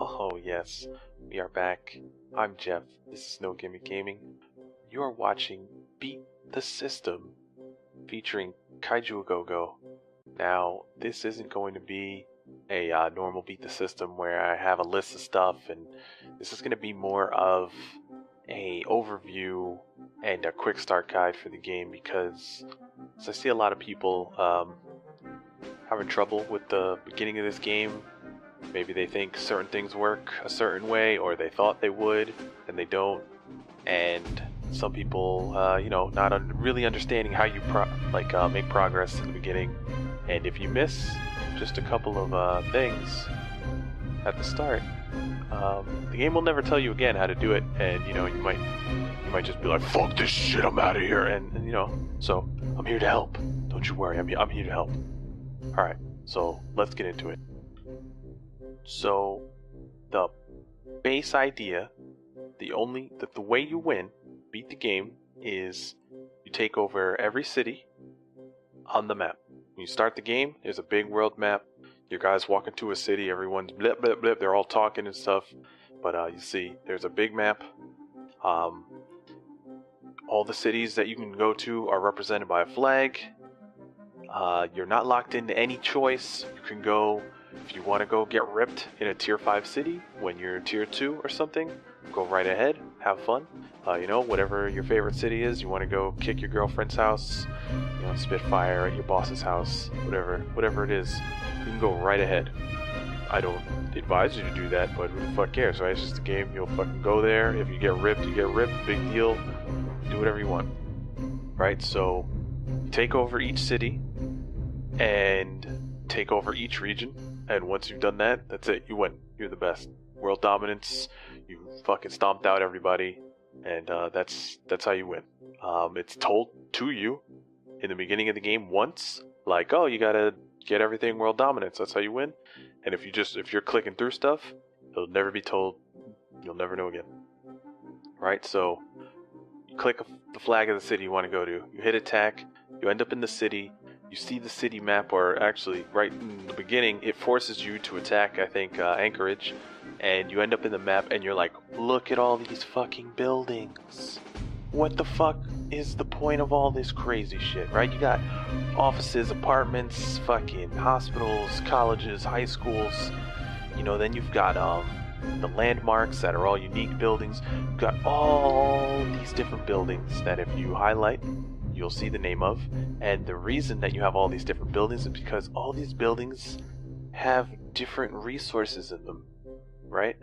Oh, yes, we are back. I'm Jeff. This is No Gimmick Gaming. You are watching Beat the System featuring Kaiju-A-GoGo. Now, this isn't going to be a normal Beat the System where I have a list of stuff, and this is going to be more of a overview and a quick start guide for the game because I see a lot of people having trouble with the beginning of this game. Maybe they think certain things work a certain way, or they thought they would, and they don't. And some people, not really understanding how you make progress in the beginning. And if you miss just a couple of things at the start, the game will never tell you again how to do it. And you might just be like, "Fuck this shit, I'm out of here." And so I'm here to help. Don't you worry, I'm here to help. All right, so let's get into it. So, the base idea, the way you win, beat the game, is you take over every city on the map. When you start the game, there's a big world map. Your guys walk into a city, everyone's blip, blip, blip, they're all talking and stuff. But you see, there's a big map. All the cities that you can go to are represented by a flag. You're not locked into any choice. You can go. If you want to go get ripped in a tier 5 city when you're tier 2 or something, go right ahead, have fun. Whatever your favorite city is, you want to go kick your girlfriend's house, spit fire at your boss's house, whatever it is, you can go right ahead. I don't advise you to do that, but who the fuck cares, right? It's just a game, you'll fucking go there. If you get ripped, you get ripped, big deal. Do whatever you want. Right, so you take over each city and take over each region. And once you've done that, that's it. You win. You're the best. World dominance. You fucking stomped out everybody, and that's how you win. It's told to you in the beginning of the game once, like, oh, you gotta get everything world dominance. That's how you win. And if you're clicking through stuff, it'll never be told. You'll never know again. Right? So you click the flag of the city you want to go to. You hit attack. You end up in the city. You see the city map, or actually, right in the beginning, it forces you to attack, I think, Anchorage, and you end up in the map, and you're like, look at all these fucking buildings. What the fuck is the point of all this crazy shit, right? You got offices, apartments, fucking hospitals, colleges, high schools, then you've got, the landmarks that are all unique buildings. You've got all these different buildings that if you highlight, you'll see the name of, and the reason that you have all these different buildings is because all these buildings have different resources in them, right?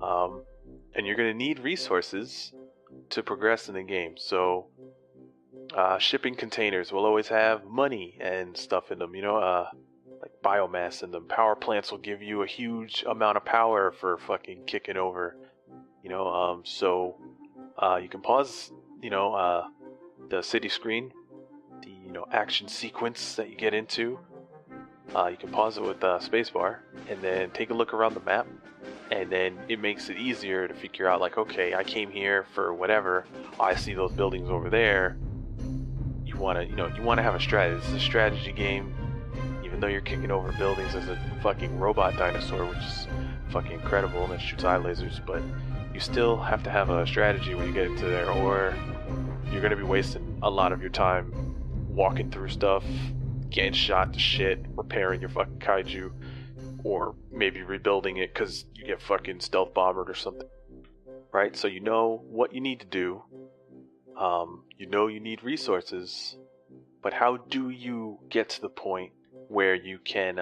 And you're going to need resources to progress in the game. So shipping containers will always have money and stuff in them, like biomass in them. Power plants will give you a huge amount of power for fucking kicking over, so you can pause, the city screen, the action sequence that you get into. You can pause it with spacebar, and then take a look around the map, and then it makes it easier to figure out, like, okay, I came here for whatever. I see those buildings over there. You want to have a strategy. This is a strategy game. Even though you're kicking over buildings as a fucking robot dinosaur, which is fucking incredible and that shoots eye lasers, but you still have to have a strategy when you get into there, or you're going to be wasting a lot of your time walking through stuff, getting shot to shit, repairing your fucking kaiju, or maybe rebuilding it because you get fucking stealth bombered or something. Right? So you know what you need to do. You need resources, but how do you get to the point where you can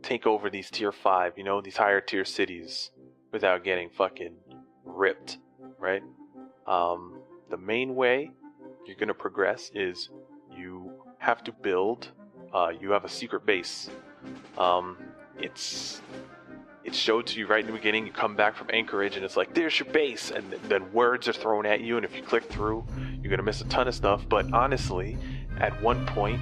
take over these tier 5, these higher tier cities without getting fucking ripped, right? The main way you're going to progress is you have to build, you have a secret base. It's showed to you right in the beginning. You come back from Anchorage and it's like, there's your base, and then words are thrown at you, and if you click through, you're going to miss a ton of stuff. But honestly, at one point,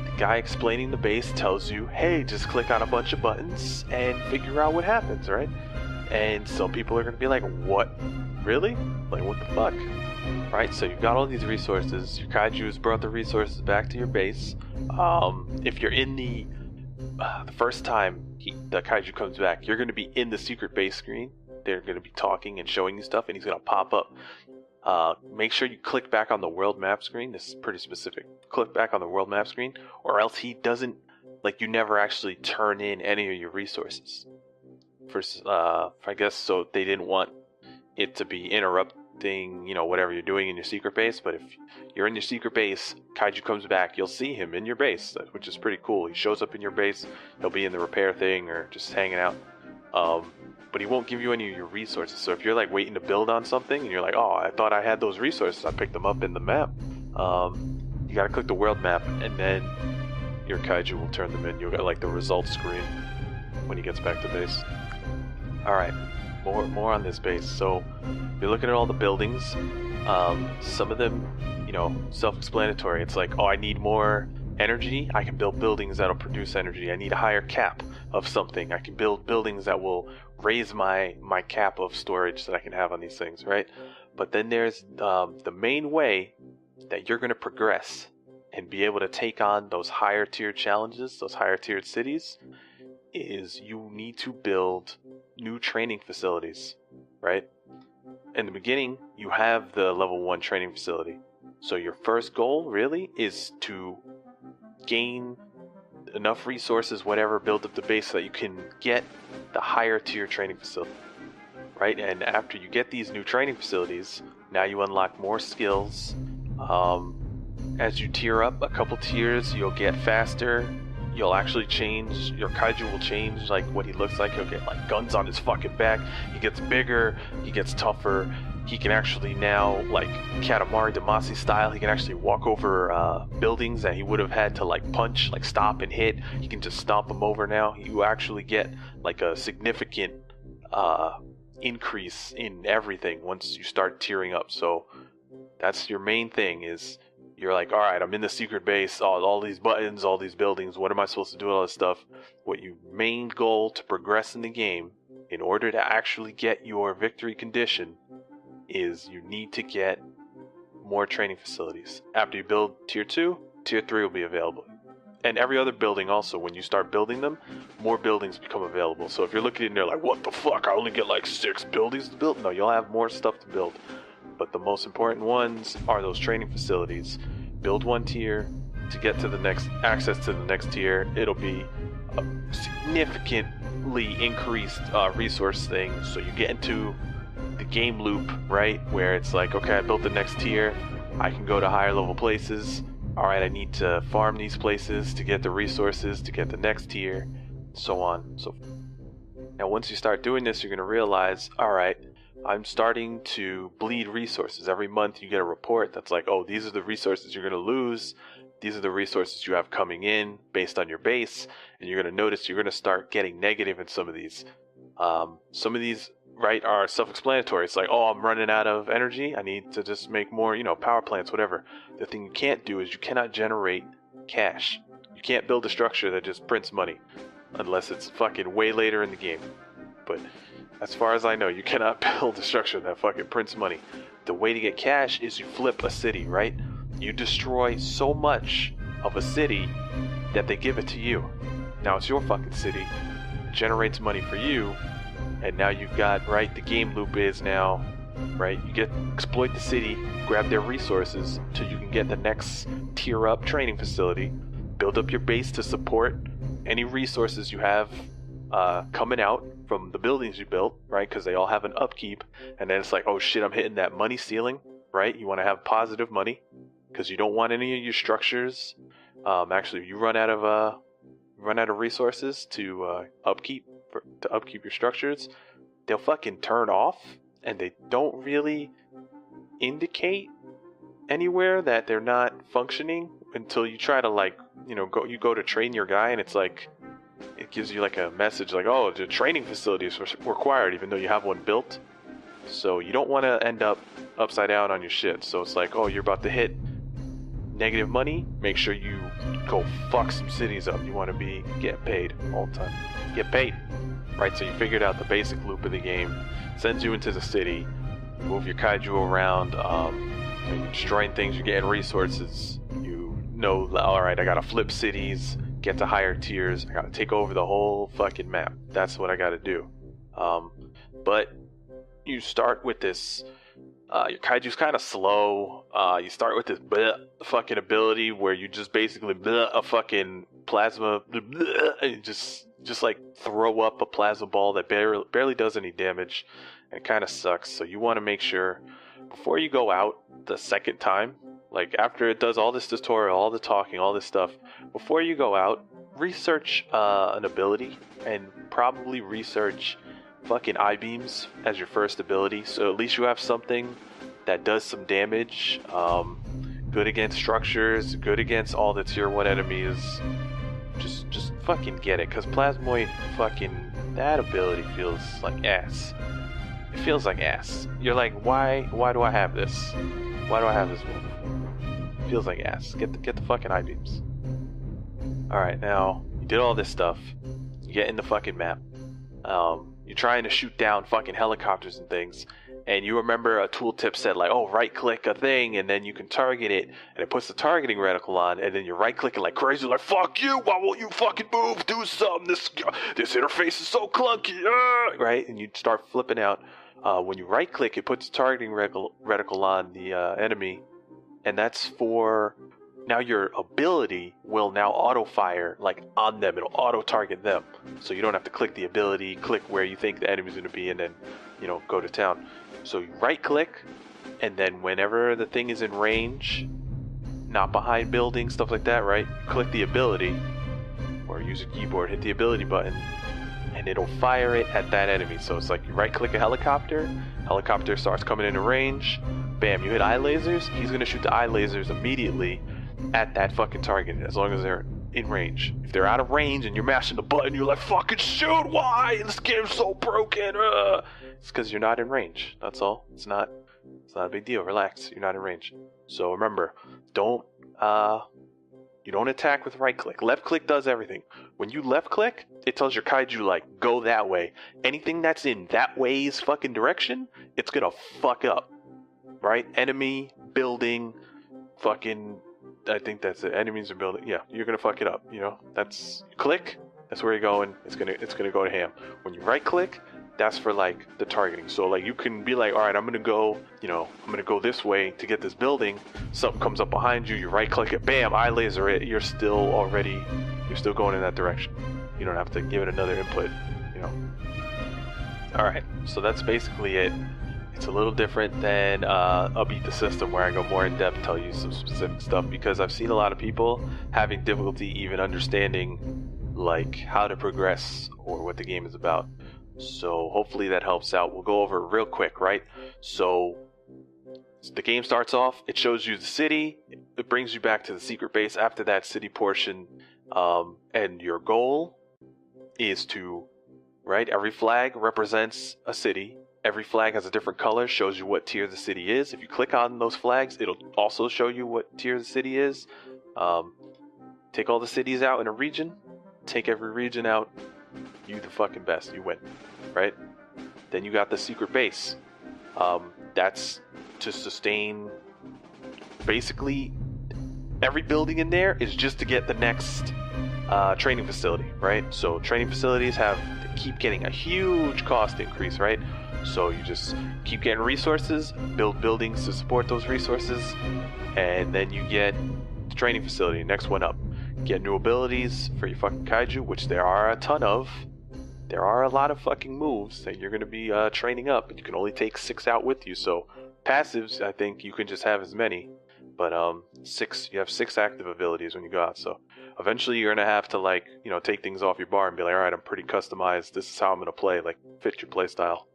the guy explaining the base tells you, hey, just click on a bunch of buttons and figure out what happens, right? And some people are going to be like, what? Really? Like, what the fuck? Right, so you've got all these resources. Your kaiju has brought the resources back to your base. If you're in the the first time the kaiju comes back, you're going to be in the secret base screen. They're going to be talking and showing you stuff, and he's going to pop up. Make sure you click back on the world map screen. This is pretty specific. Click back on the world map screen, or else he doesn't, like, you never actually turn in any of your resources. First, I guess so they didn't want it to be interrupting, whatever you're doing in your secret base. But if you're in your secret base, kaiju comes back, you'll see him in your base, which is pretty cool. He shows up in your base. He'll be in the repair thing or just hanging out. But he won't give you any of your resources. So if you're like waiting to build on something and you're like, oh, I thought I had those resources, I picked them up in the map. You gotta click the world map, and then your kaiju will turn them in. You'll get like the results screen when he gets back to base. Alright, more on this base. So you're looking at all the buildings. Some of them, self-explanatory. It's like, oh, I need more energy. I can build buildings that'll produce energy. I need a higher cap of something. I can build buildings that will raise my cap of storage that I can have on these things, right? But then there's the main way that you're going to progress and be able to take on those higher tier challenges, those higher tiered cities, is you need to build new training facilities, right? In the beginning, you have the level 1 training facility. So your first goal really is to gain enough resources, whatever, build up the base so that you can get the higher tier training facility, right? And after you get these new training facilities, now you unlock more skills. As you tier up a couple tiers, you'll get faster. You'll actually change, your kaiju will change like what he looks like. He'll get like guns on his fucking back. He gets bigger, he gets tougher. He can actually now, like Katamari Damacy style, he can actually walk over buildings that he would have had to like punch, like stop and hit. He can just stomp them over now. You actually get like a significant increase in everything once you start tiering up. So that's your main thing, is you're like, all right, I'm in the secret base, all these buttons, all these buildings, what am I supposed to do with all this stuff? What your main goal to progress in the game, in order to actually get your victory condition, is you need to get more training facilities. After you build tier 2, tier 3 will be available. And every other building also, when you start building them, more buildings become available. So if you're looking in there like, what the fuck, I only get like 6 buildings to build? No, you'll have more stuff to build. But the most important ones are those training facilities. Build one tier to get to the next, access to the next tier. It'll be a significantly increased resource thing. So you get into the game loop, right? Where it's like, okay, I built the next tier. I can go to higher level places. All right, I need to farm these places to get the resources to get the next tier, so on. So now once you start doing this, you're going to realize, all right, I'm starting to bleed resources. Every month you get a report that's like, oh, these are the resources you're going to lose. These are the resources you have coming in based on your base. And you're going to notice you're going to start getting negative in some of these. Some of these, right, are self-explanatory. It's like, oh, I'm running out of energy. I need to just make more, power plants, whatever. The thing you can't do is you cannot generate cash. You can't build a structure that just prints money unless it's fucking way later in the game. But as far as I know, you cannot build a structure that fucking prints money. The way to get cash is you flip a city, right? You destroy so much of a city that they give it to you. Now it's your fucking city. It generates money for you. And now you've got, right, the game loop is now, right, you exploit the city, grab their resources till you can get the next tier up training facility, build up your base to support any resources you have coming out from the buildings you built, right? Because they all have an upkeep, and then it's like, oh shit, I'm hitting that money ceiling, right? You want to have positive money because you don't want any of your structures. Actually, you run out of resources to upkeep your structures, they'll fucking turn off, and they don't really indicate anywhere that they're not functioning until you try to go to train your guy, and it's like, it gives you like a message like, oh, the training facility is required, even though you have one built. So you don't want to end up upside down on your shit. So it's like, oh, you're about to hit negative money, make sure you go fuck some cities up. You want to be getting paid all the time. Get paid, right? So you figured out the basic loop of the game. Sends you into the city, move your kaiju around, you're destroying things, you're getting resources. You know, all right, I gotta flip cities, get to higher tiers. I gotta take over the whole fucking map. That's what I gotta do. But you start with this. Your Kaiju's kind of slow. You start with this fucking ability where you just basically a fucking plasma and just like throw up a plasma ball that barely does any damage, and it kind of sucks. So you want to make sure before you go out the second time, like after it does all this tutorial, all the talking, all this stuff, before you go out, research an ability, and probably research fucking I-beams as your first ability, so at least you have something that does some damage, good against structures, good against all the tier 1 enemies. Just fucking get it, because Plasmoid, fucking, that ability feels like ass. It feels like ass. You're like, why do I have this? Why do I have this move? It feels like ass. Get the fucking I-beams. Alright, now, you did all this stuff, you get in the fucking map, you're trying to shoot down fucking helicopters and things, and you remember a tooltip said like, oh, right click a thing and then you can target it, and it puts the targeting reticle on, and then you're right clicking like crazy, like, fuck you, why won't you fucking move, do something, this interface is so clunky, right? And you start flipping out. When you right click, it puts the targeting reticle on the enemy, and that's for now your ability will now auto fire like on them. It'll auto target them, so you don't have to click the ability, click where you think the enemy's going to be, and then, you know, go to town. So you right click, and then whenever the thing is in range, not behind buildings, stuff like that, right, click the ability or use a keyboard, hit the ability button, and it'll fire it at that enemy. So it's like you right click a helicopter starts coming into range, bam, you hit eye lasers, he's going to shoot the eye lasers immediately at that fucking target, as long as they're in range. If they're out of range and you're mashing the button, you're like, fucking shoot, why? This game's so broken. It's because you're not in range. That's all. It's not a big deal. Relax. You're not in range. So remember, you don't attack with right click. Left click does everything. When you left click, it tells your Kaiju like, go that way. Anything that's in that way's fucking direction, it's gonna fuck up. Right? Enemy, building, fucking, I think that's it. Enemies are building. Yeah, you're gonna fuck it up. You know, that's click. That's where you're going. It's gonna go to ham. When you right click, that's for like the targeting. So like you can be like, all right, I'm gonna go this way to get this building. Something comes up behind you. You right click it. Bam, eye laser it. You're still going in that direction. You don't have to give it another input. You know. All right. So that's basically it. It's a little different than I'll Beat the System, where I go more in depth, tell you some specific stuff, because I've seen a lot of people having difficulty even understanding like how to progress or what the game is about. So hopefully that helps out. We'll go over it real quick, right? So the game starts off, it shows you the city, it brings you back to the secret base after that city portion, and your goal is to, right, every flag represents a city. Every flag has a different color, shows you what tier the city is. If you click on those flags, it'll also show you what tier the city is. Take all the cities out in a region, take every region out, you the fucking best, you win, right? Then you got the secret base. That's to sustain, basically, every building in there is just to get the next training facility, right? So training facilities keep getting a huge cost increase, right? So you just keep getting resources, build buildings to support those resources, and then you get the training facility, next one up. Get new abilities for your fucking Kaiju, which there are a ton of. There are a lot of fucking moves that you're going to be training up, but you can only take 6 out with you. So passives, I think you can just have as many, but you have 6 active abilities when you go out. So eventually you're going to have to, like, you know, take things off your bar and be like, all right, I'm pretty customized. This is how I'm going to play, like, fit your play style.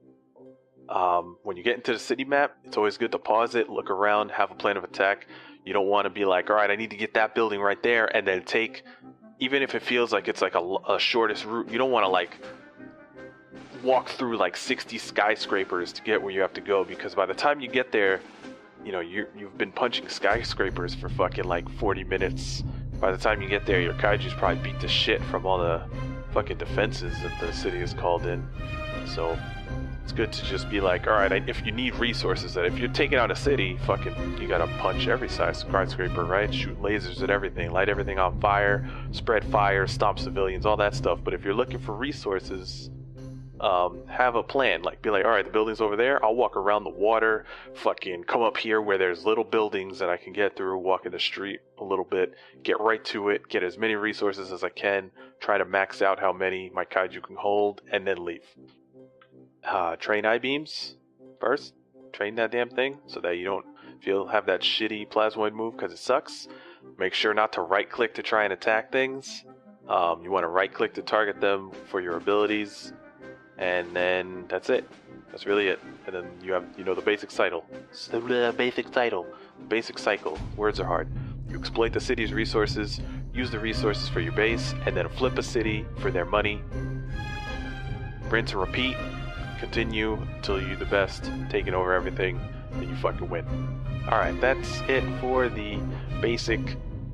When you get into the city map, it's always good to pause it, look around, have a plan of attack. You don't want to be like, all right, I need to get that building right there, and then take, even if it feels like it's like a shortest route, you don't want to like walk through like 60 skyscrapers to get where you have to go, because by the time you get there, you know, you've been punching skyscrapers for fucking like 40 minutes. By the time you get there, your Kaiju's probably beat to shit from all the fucking defenses that the city is called in. So it's good to just be like, alright, if you need resources, that if you're taking out a city, fucking, you gotta punch every size skyscraper, right? Shoot lasers at everything, light everything on fire, spread fire, stomp civilians, all that stuff. But if you're looking for resources, have a plan. Like, be like, alright, the building's over there, I'll walk around the water, fucking come up here where there's little buildings that I can get through, walk in the street a little bit, get right to it, get as many resources as I can, try to max out how many my kaiju can hold, and then leave. Train I-beams first. Train that damn thing so that you don't have that shitty plasmoid move because it sucks. Make sure not to right click to try and attack things. You want to right click to target them for your abilities, and then that's it. That's really it. And then you have, the basic cycle. Basic cycle. Words are hard. You exploit the city's resources, use the resources for your base, and then flip a city for their money. Rinse and repeat. Continue until you're the best, taking over everything, and you fucking win. Alright, that's it for the basic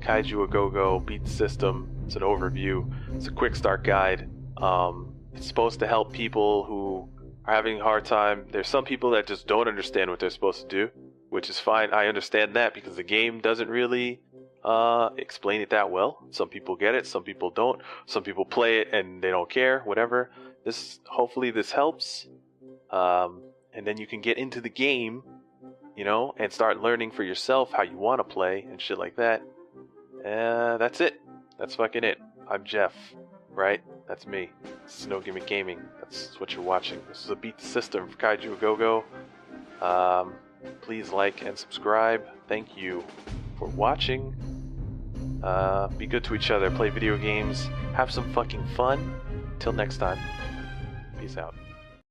Kaiju-A-GoGo beat system. It's an overview. It's a quick start guide. It's supposed to help people who are having a hard time. There's some people that just don't understand what they're supposed to do, which is fine. I understand that because the game doesn't really explain it that well. Some people get it, some people don't. Some people play it and they don't care, whatever. Hopefully this helps. And then you can get into the game, and start learning for yourself how you want to play and shit like that. That's it. That's fucking it. I'm Jeff, right? That's me. This is No Gimmick Gaming. That's what you're watching. This is a beat system for Kaiju-A-GoGo. Please like and subscribe. Thank you for watching. Be good to each other. Play video games. Have some fucking fun. Till next time. Peace out.